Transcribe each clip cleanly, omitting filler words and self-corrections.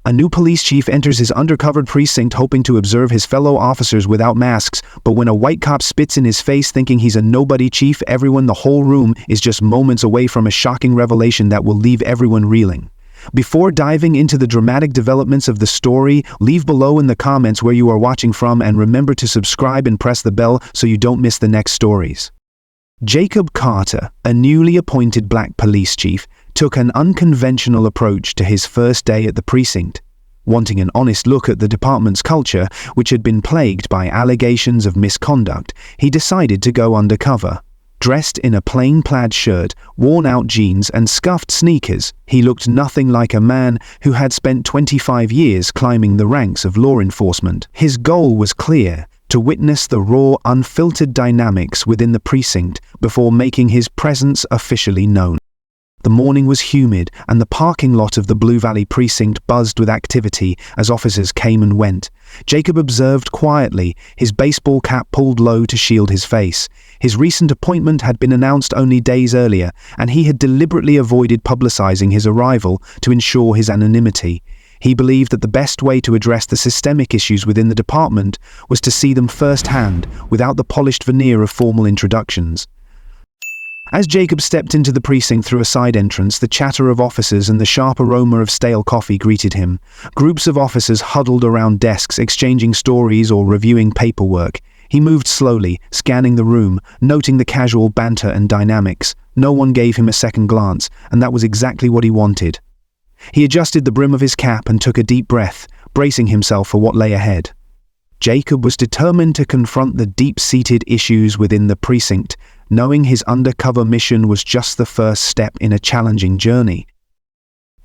A new police chief enters his undercover precinct hoping to observe his fellow officers without masks, but when a white cop spits in his face thinking he's a nobody chief, the whole room is just moments away from a shocking revelation that will leave everyone reeling. Before diving into the dramatic developments of the story, leave below in the comments where you are watching from, and remember to subscribe and press the bell so you don't miss the next stories. Jacob Carter, a newly appointed black police chief, took an unconventional approach to his first day at the precinct. Wanting an honest look at the department's culture, which had been plagued by allegations of misconduct, he decided to go undercover. Dressed in a plain plaid shirt, worn-out jeans and scuffed sneakers, he looked nothing like a man who had spent 25 years climbing the ranks of law enforcement. His goal was clear: to witness the raw, unfiltered dynamics within the precinct before making his presence officially known. The morning was humid, and the parking lot of the Blue Valley precinct buzzed with activity as officers came and went. Jacob observed quietly, his baseball cap pulled low to shield his face. His recent appointment had been announced only days earlier, and he had deliberately avoided publicizing his arrival to ensure his anonymity. He believed that the best way to address the systemic issues within the department was to see them firsthand, without the polished veneer of formal introductions. As Jacob stepped into the precinct through a side entrance, the chatter of officers and the sharp aroma of stale coffee greeted him. Groups of officers huddled around desks, exchanging stories or reviewing paperwork. He moved slowly, scanning the room, noting the casual banter and dynamics. No one gave him a second glance, and that was exactly what he wanted. He adjusted the brim of his cap and took a deep breath, bracing himself for what lay ahead. Jacob was determined to confront the deep-seated issues within the precinct, knowing his undercover mission was just the first step in a challenging journey.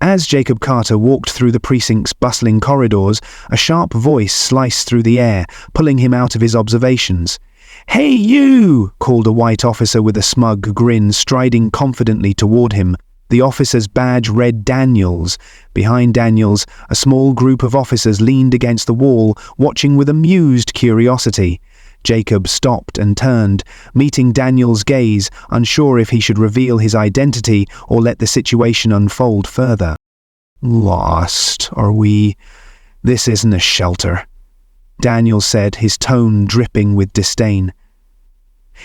As Jacob Carter walked through the precinct's bustling corridors, a sharp voice sliced through the air, pulling him out of his observations. "Hey you!" called a white officer with a smug grin, striding confidently toward him. The officer's badge read Daniels. Behind Daniels, a small group of officers leaned against the wall, watching with amused curiosity. Jacob stopped and turned, meeting Daniel's gaze, unsure if he should reveal his identity or let the situation unfold further. "Lost, are we? This isn't a shelter," Daniel said, his tone dripping with disdain.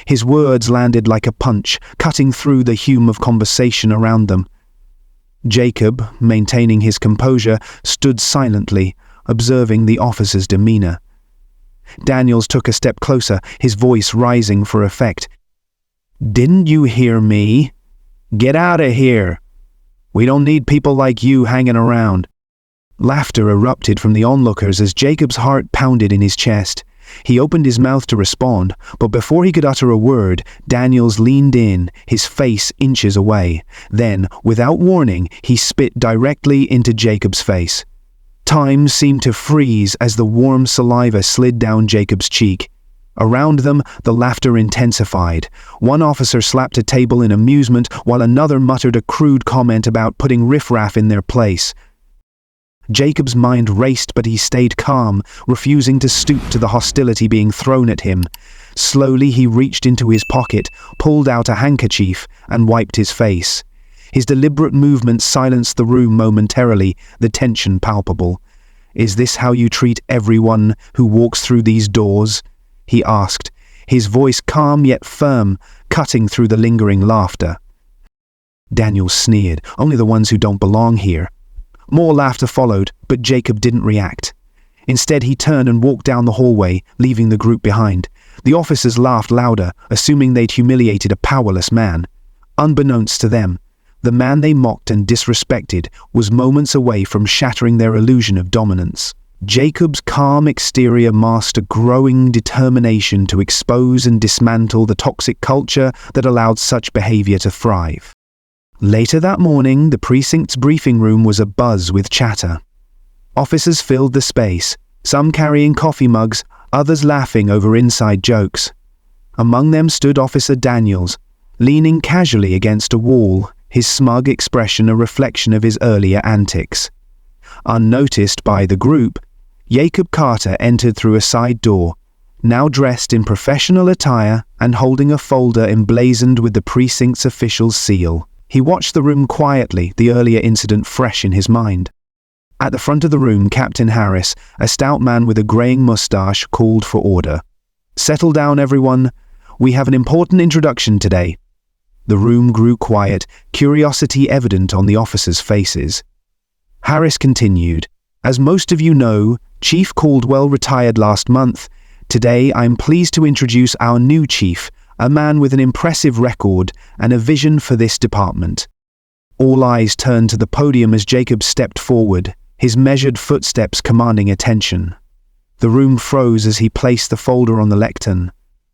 His words landed like a punch, cutting through the hum of conversation around them. Jacob, maintaining his composure, stood silently, observing the officer's demeanor. Daniels took a step closer, his voice rising for effect. "Didn't you hear me? Get out of here! We don't need people like you hanging around." Laughter erupted from the onlookers as Jacob's heart pounded in his chest. He opened his mouth to respond, but before he could utter a word, Daniels leaned in, his face inches away. Then, without warning, he spit directly into Jacob's face. Time seemed to freeze as the warm saliva slid down Jacob's cheek. Around them, the laughter intensified. One officer slapped a table in amusement, while another muttered a crude comment about putting riffraff in their place. Jacob's mind raced, but he stayed calm, refusing to stoop to the hostility being thrown at him. Slowly he reached into his pocket, pulled out a handkerchief, and wiped his face. His deliberate movement silenced the room momentarily, the tension palpable. "Is this how you treat everyone who walks through these doors?" he asked, his voice calm yet firm, cutting through the lingering laughter. Daniel sneered, "Only the ones who don't belong here." More laughter followed, but Jacob didn't react. Instead, he turned and walked down the hallway, leaving the group behind. The officers laughed louder, assuming they'd humiliated a powerless man. Unbeknownst to them, the man they mocked and disrespected was moments away from shattering their illusion of dominance. Jacob's calm exterior masked a growing determination to expose and dismantle the toxic culture that allowed such behavior to thrive. Later that morning, the precinct's briefing room was abuzz with chatter. Officers filled the space, some carrying coffee mugs, others laughing over inside jokes. Among them stood Officer Daniels, leaning casually against a wall, his smug expression a reflection of his earlier antics. Unnoticed by the group, Jacob Carter entered through a side door, now dressed in professional attire and holding a folder emblazoned with the precinct's official seal. He watched the room quietly, the earlier incident fresh in his mind. At the front of the room, Captain Harris, a stout man with a greying mustache, called for order. "Settle down, everyone. We have an important introduction today." The room grew quiet, curiosity evident on the officers' faces. Harris continued, "As most of you know, Chief Caldwell retired last month. Today, I'm pleased to introduce our new chief, a man with an impressive record and a vision for this department." All eyes turned to the podium as Jacob stepped forward, his measured footsteps commanding attention. The room froze as he placed the folder on the lectern,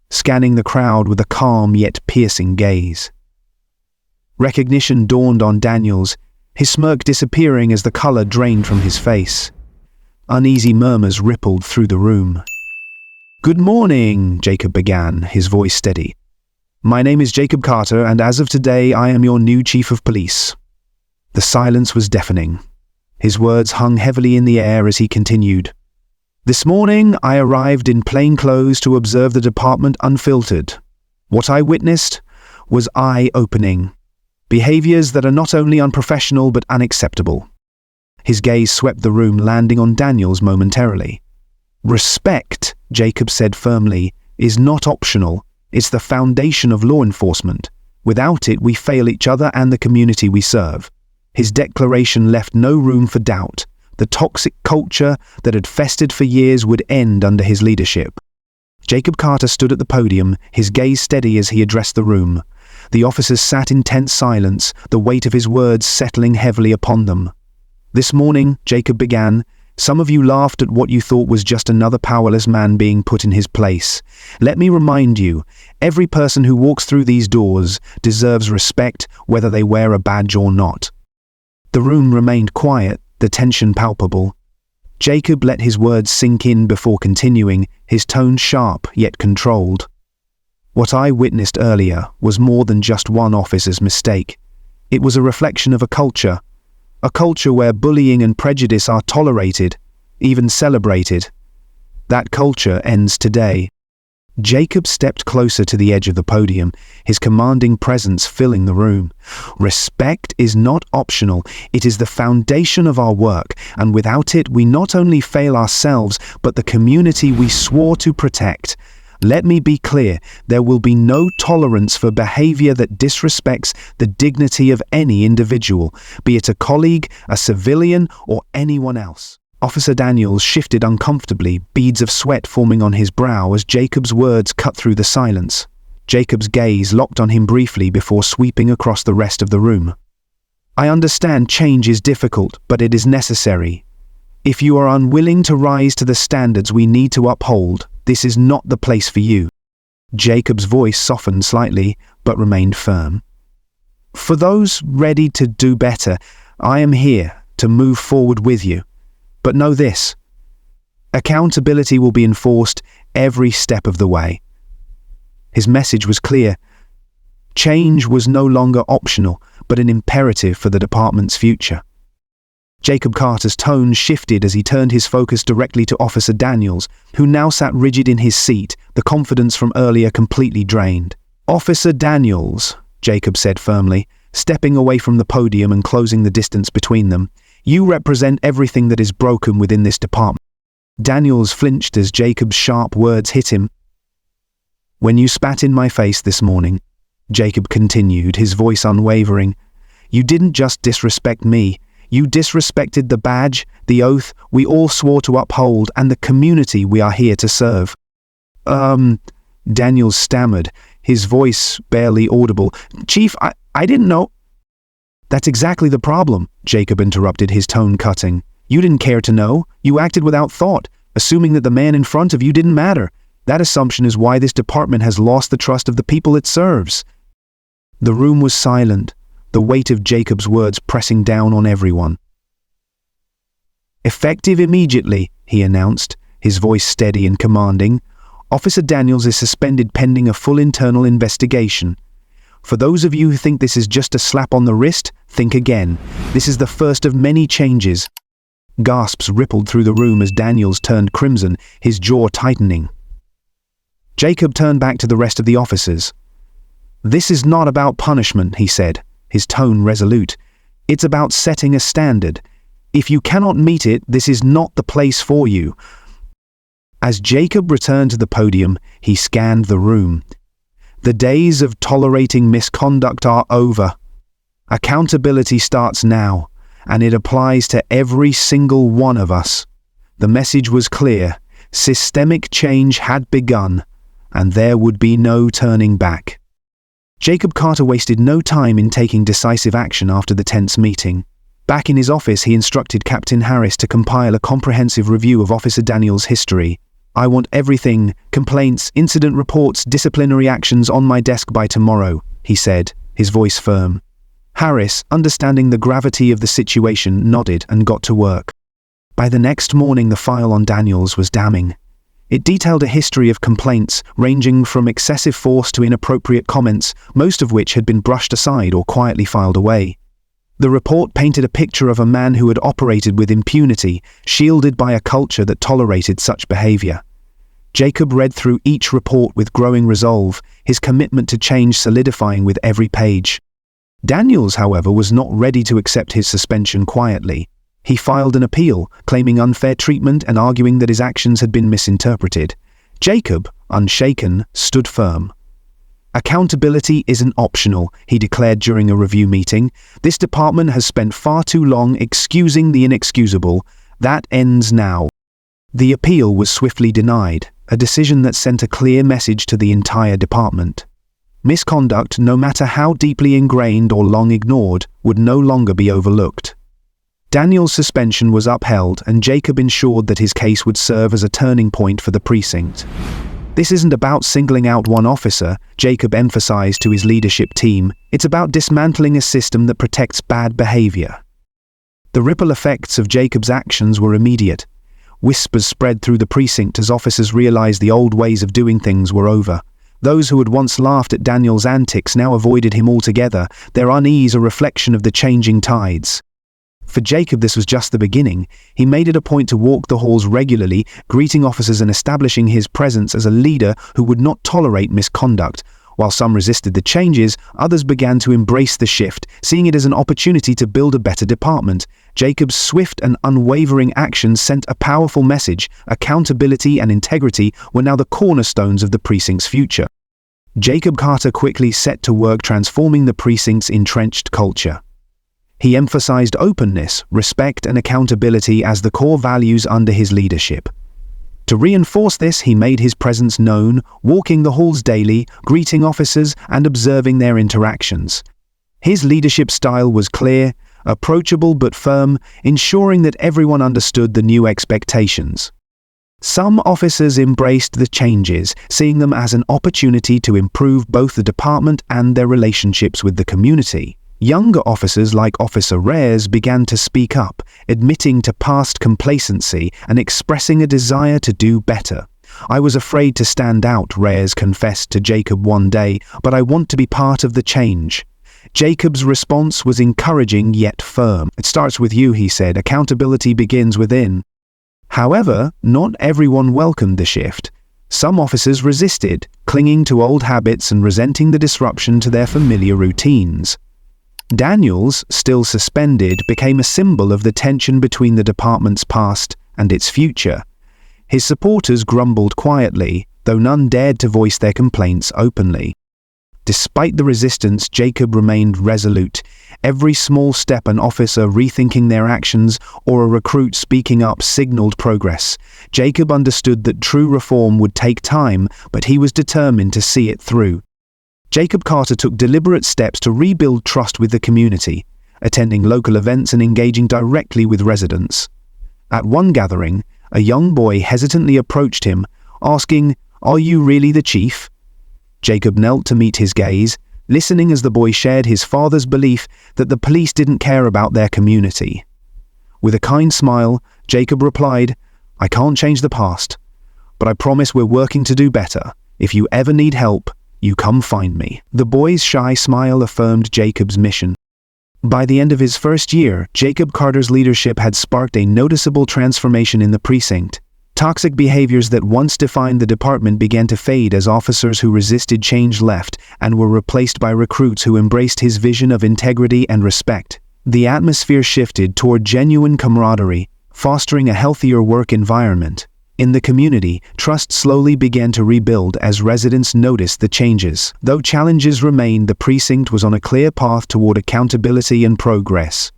scanning the crowd with a calm yet piercing gaze. Recognition dawned on Daniels, his smirk disappearing as the color drained from his face. Uneasy murmurs rippled through the room. "Good morning," Jacob began, his voice steady. "My name is Jacob Carter, and as of today I am your new chief of police." The silence was deafening. His words hung heavily in the air as he continued. "This morning I arrived in plain clothes to observe the department unfiltered. What I witnessed was eye-opening. Behaviors that are not only unprofessional but unacceptable." His gaze swept the room, landing on Daniels momentarily. "Respect," Jacob said firmly, "is not optional. It's the foundation of law enforcement. Without it, we fail each other and the community we serve." His declaration left no room for doubt. The toxic culture that had festered for years would end under his leadership. Jacob Carter stood at the podium, his gaze steady as he addressed the room. The officers sat in tense silence, the weight of his words settling heavily upon them. "This morning," Jacob began, "some of you laughed at what you thought was just another powerless man being put in his place. Let me remind you, every person who walks through these doors deserves respect, whether they wear a badge or not." The room remained quiet, the tension palpable. Jacob let his words sink in before continuing, his tone sharp yet controlled. "What I witnessed earlier was more than just one officer's mistake. It was a reflection of a culture where bullying and prejudice are tolerated, even celebrated. That culture ends today." Jacob stepped closer to the edge of the podium, his commanding presence filling the room. "Respect is not optional. It is the foundation of our work, and without it we not only fail ourselves, but the community we swore to protect. Let me be clear, there will be no tolerance for behavior that disrespects the dignity of any individual, be it a colleague, a civilian, or anyone else." Officer Daniels shifted uncomfortably, beads of sweat forming on his brow as Jacob's words cut through the silence. Jacob's gaze locked on him briefly before sweeping across the rest of the room. "I understand change is difficult, but it is necessary. If you are unwilling to rise to the standards we need to uphold, this is not the place for you." Jacob's voice softened slightly, but remained firm. "For those ready to do better, I am here to move forward with you. But know this, accountability will be enforced every step of the way." His message was clear. Change was no longer optional, but an imperative for the department's future. Jacob Carter's tone shifted as he turned his focus directly to Officer Daniels, who now sat rigid in his seat, the confidence from earlier completely drained. "Officer Daniels," Jacob said firmly, stepping away from the podium and closing the distance between them, "you represent everything that is broken within this department." Daniels flinched as Jacob's sharp words hit him. "When you spat in my face this morning," Jacob continued, his voice unwavering, "you didn't just disrespect me. You disrespected the badge, the oath we all swore to uphold, and the community we are here to serve." Daniels stammered, his voice barely audible. "Chief, I didn't know." "That's exactly the problem," Jacob interrupted, his tone cutting. "You didn't care to know. You acted without thought, assuming that the man in front of you didn't matter. That assumption is why this department has lost the trust of the people it serves." The room was silent, the weight of Jacob's words pressing down on everyone. "Effective immediately," he announced, his voice steady and commanding. "Officer Daniels is suspended pending a full internal investigation. For those of you who think this is just a slap on the wrist, think again. This is the first of many changes." Gasps rippled through the room as Daniels turned crimson, his jaw tightening. Jacob turned back to the rest of the officers. "This is not about punishment," he said, his tone resolute. "It's about setting a standard. If you cannot meet it, this is not the place for you." As Jacob returned to the podium, he scanned the room. The days of tolerating misconduct are over. Accountability starts now, and it applies to every single one of us. The message was clear. Systemic change had begun, and there would be no turning back. Jacob Carter wasted no time in taking decisive action after the tense meeting. Back in his office, he instructed Captain Harris to compile a comprehensive review of Officer Daniels' history. "I want everything, complaints, incident reports, disciplinary actions on my desk by tomorrow," he said, his voice firm. Harris, understanding the gravity of the situation, nodded and got to work. By the next morning, the file on Daniels was damning. It detailed a history of complaints, ranging from excessive force to inappropriate comments, most of which had been brushed aside or quietly filed away. The report painted a picture of a man who had operated with impunity, shielded by a culture that tolerated such behavior. Jacob read through each report with growing resolve, his commitment to change solidifying with every page. Daniels, however, was not ready to accept his suspension quietly. He filed an appeal, claiming unfair treatment and arguing that his actions had been misinterpreted. Jacob, unshaken, stood firm. "Accountability isn't optional," he declared during a review meeting. "This department has spent far too long excusing the inexcusable. That ends now." The appeal was swiftly denied, a decision that sent a clear message to the entire department. Misconduct, no matter how deeply ingrained or long ignored, would no longer be overlooked. Daniel's suspension was upheld, and Jacob ensured that his case would serve as a turning point for the precinct. "This isn't about singling out one officer," Jacob emphasized to his leadership team. "It's about dismantling a system that protects bad behavior." The ripple effects of Jacob's actions were immediate. Whispers spread through the precinct as officers realized the old ways of doing things were over. Those who had once laughed at Daniel's antics now avoided him altogether, their unease a reflection of the changing tides. For Jacob, this was just the beginning. He made it a point to walk the halls regularly, greeting officers and establishing his presence as a leader who would not tolerate misconduct. While some resisted the changes, others began to embrace the shift, seeing it as an opportunity to build a better department. Jacob's swift and unwavering actions sent a powerful message. Accountability and integrity were now the cornerstones of the precinct's future. Jacob Carter quickly set to work transforming the precinct's entrenched culture. He emphasized openness, respect, and accountability as the core values under his leadership. To reinforce this, he made his presence known, walking the halls daily, greeting officers, and observing their interactions. His leadership style was clear, approachable but firm, ensuring that everyone understood the new expectations. Some officers embraced the changes, seeing them as an opportunity to improve both the department and their relationships with the community. Younger officers like Officer Reyes began to speak up, admitting to past complacency and expressing a desire to do better. "I was afraid to stand out," Reyes confessed to Jacob one day, "but I want to be part of the change." Jacob's response was encouraging yet firm. "It starts with you," he said. "Accountability begins within." However, not everyone welcomed the shift. Some officers resisted, clinging to old habits and resenting the disruption to their familiar routines. Daniels, still suspended, became a symbol of the tension between the department's past and its future. His supporters grumbled quietly, though none dared to voice their complaints openly. Despite the resistance, Jacob remained resolute. Every small step, an officer rethinking their actions or a recruit speaking up, signaled progress. Jacob understood that true reform would take time, but he was determined to see it through. Jacob Carter took deliberate steps to rebuild trust with the community, attending local events and engaging directly with residents. At one gathering, a young boy hesitantly approached him, asking, "Are you really the chief?" Jacob knelt to meet his gaze, listening as the boy shared his father's belief that the police didn't care about their community. With a kind smile, Jacob replied, "I can't change the past, but I promise we're working to do better. If you ever need help, you come find me." The boy's shy smile affirmed Jacob's mission. By the end of his first year, Jacob Carter's leadership had sparked a noticeable transformation in the precinct. Toxic behaviors that once defined the department began to fade as officers who resisted change left and were replaced by recruits who embraced his vision of integrity and respect. The atmosphere shifted toward genuine camaraderie, fostering a healthier work environment. In the community, trust slowly began to rebuild as residents noticed the changes. Though challenges remained, the precinct was on a clear path toward accountability and progress.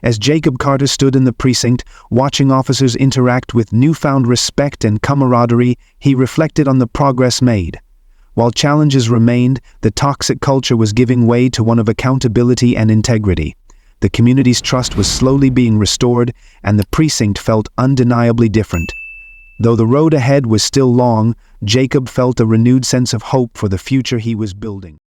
As Jacob Carter stood in the precinct, watching officers interact with newfound respect and camaraderie, he reflected on the progress made. While challenges remained, the toxic culture was giving way to one of accountability and integrity. The community's trust was slowly being restored, and the precinct felt undeniably different. Though the road ahead was still long, Jacob felt a renewed sense of hope for the future he was building.